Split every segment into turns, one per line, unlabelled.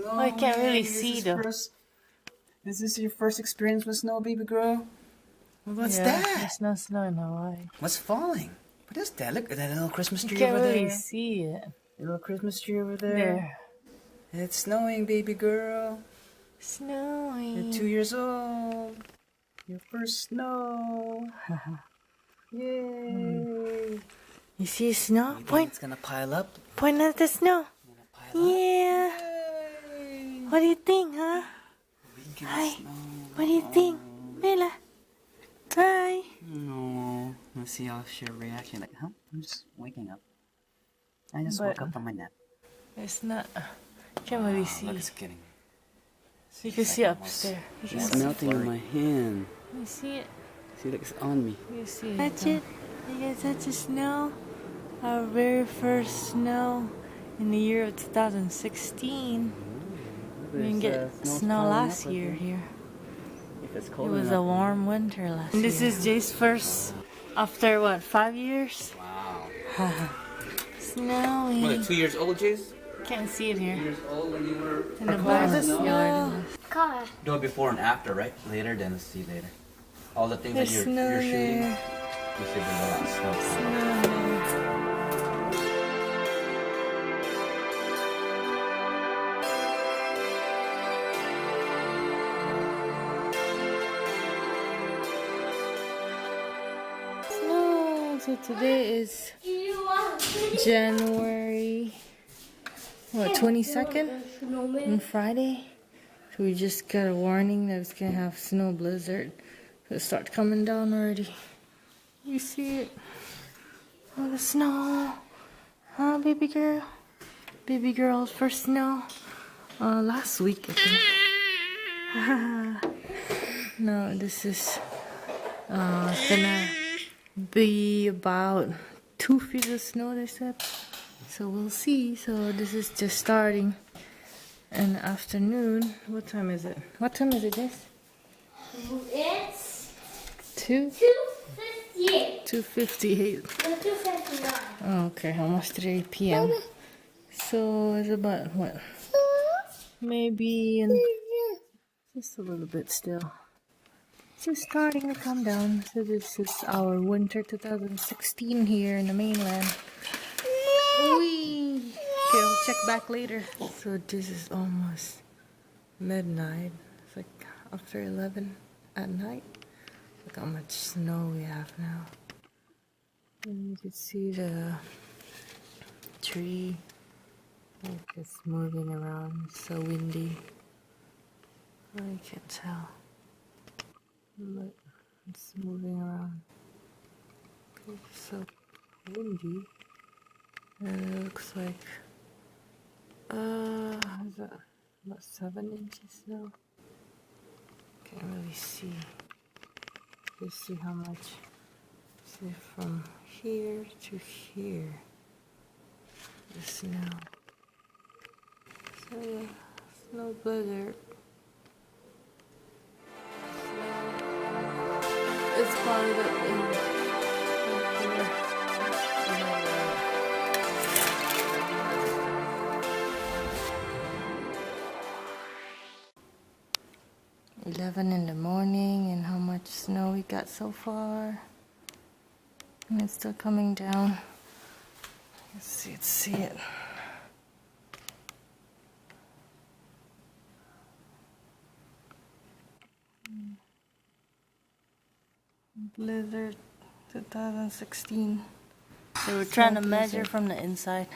Oh, I can't really see though.
Is this your first experience with snow, baby girl? What's that?
There's no snow in Hawaii.
What's falling? What is that? Look at that little Christmas
You
tree
can't
over
really
there.
see it.
Little Christmas tree over there.
There.
It's snowing, baby girl.
Snowing.
You're 2 years old. Your first snow. Yay.
You see snow?
You think
Point.
it's gonna pile up?
Point at the snow. Yeah.
Yay.
What do you think, huh? Hi. What do you think? Mela. Hi.
No. Let's see how she'll react. Like, huh? I'm just waking up. I just woke up from my nap.
It's not. Can't really see.
Look, it's getting.
You can see upstairs.
It's melting on my hand.
You see it?
See, look, it's on me.
You see it? Touch it. You guys touch the snow? Our very first snow in the year of 2016. We didn't get snow last year here. It was a warm winter last year. This is Jay's first after what, 5 years?
Wow.
Snowy.
What, 2 years old, Jace?
Can't see it here.
2 years old when you were
In the backyard.
Car.
Do it before and after, right? Later, then let's see later. All the things
There's
that
snow
you're shooting.
there.
You said there's a lot of snow.
Snow there. So today is January 22nd on Friday. So we just got a warning that it's gonna have snow blizzard. So it starts coming down already. You see it? Oh, the snow. Huh, baby girl? Baby girl's first snow. Last week, I think. No, this is gonna be about 2 feet of snow, they said. So we'll see. So this is just starting in the afternoon. What time is it? What time is it, Jess?
It's
2:58.
2:58.
2:59. Okay, almost 3 p.m. So it's about what? Maybe just a little bit still. Just starting to come down. So this is our winter 2016 here in the mainland. Whee! Okay, I'll check back later. So this is almost midnight. It's like after 11 at night. Look how much snow we have now. And you can see the tree. Like it's moving around. It's so windy. I can't tell. But it's moving around. It's so windy. And it looks like is that about 7 inches now? Can't really see. Let's see how much. See from here to here. The snow. So yeah, snow blizzard. It's probably the right there. 11 in the morning, and how much snow we got so far. And it's still coming down. Let's see it. Blizzard 2016. So we're trying to measure from the inside.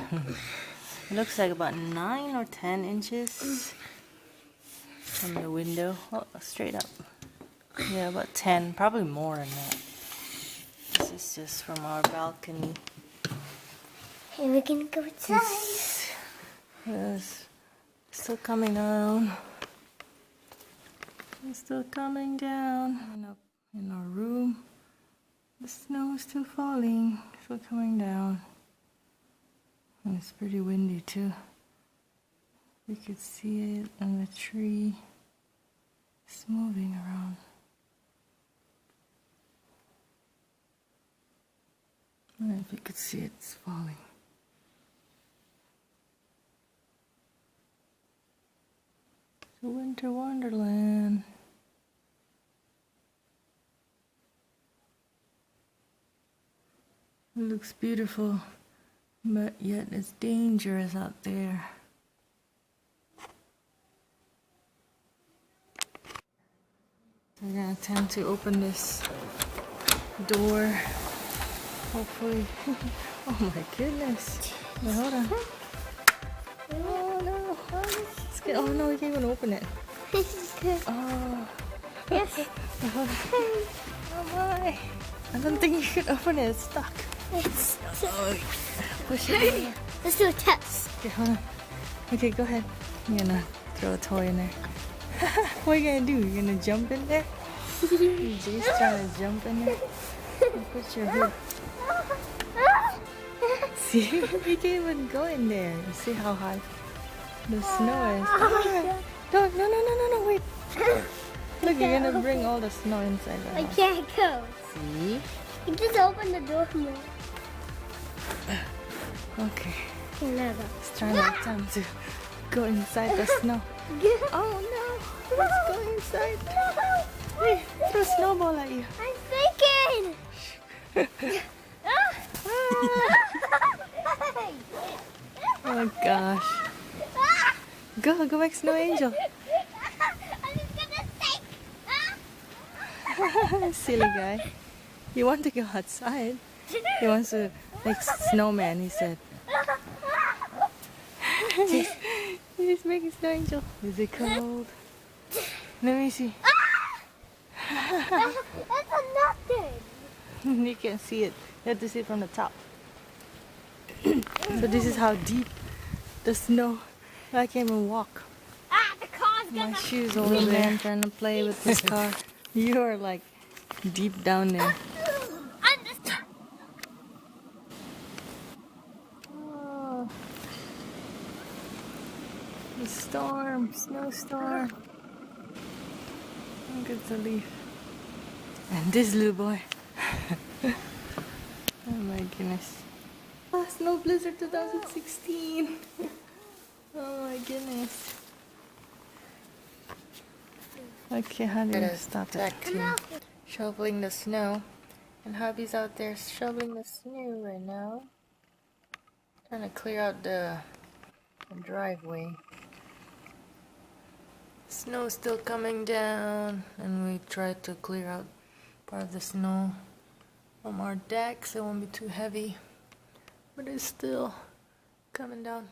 It looks like about 9 or 10 inches from the window. Oh, straight up. Yeah, about 10, probably more than that. This is just from our balcony.
Hey, we're gonna go outside.
Yes, still coming down. It's still coming down. And up in our room, the snow is still falling, still coming down. And it's pretty windy too. We could see it on the tree. It's moving around. I don't know if you could see it, it's falling. to Winter Wonderland. It looks beautiful, but yet it's dangerous out there. We're gonna attempt to open this door. Hopefully. Oh my goodness. Wait, hold on. Oh no. It's good. Oh no, we can't even open it. Oh.
Yes.
Wait, hold on. Oh my. I don't think you can open it. It's stuck.
It's
Oh, push it in.
Let's do a test.
Okay, hold on. Okay, go ahead. I'm gonna throw a toy in there. What are you gonna do? You're gonna jump in there? Jay's trying to jump in there. Put your hood. See, you can't even go in there. You see how high the snow is. No, wait. Look, you're gonna bring all the snow inside the
I
house.
can't go.
See?
You just open the door more.
Okay.
Never.
Let's try next time to go inside the snow. Oh no! Let's go inside. Hey, throw a snowball at you.
I'm thinking.
Oh gosh. Go back, Snow Angel.
I'm just gonna sink.
Silly guy. You want to go outside? He wants to make snowman, he said. He's making Snow Angel. Is it cold? Let me see.
That's a nothing.
You can see it. You have to see it from the top. So this is how deep the snow. I can't even walk.
The car's
My
gonna.
shoes over there. I'm trying to play with this car. You are like deep down there.
I'm just.
Oh, the storm, snowstorm. Look at the leaf. And this little boy. Oh my goodness. Snow Blizzard 2016. Oh my goodness. Okay, how do I stop it? Back to shoveling the snow. And hubby's out there shoveling the snow right now. Trying to clear out the driveway. Snow's still coming down, and we tried to clear out part of the snow from our deck so it won't be too heavy, but it's still coming down.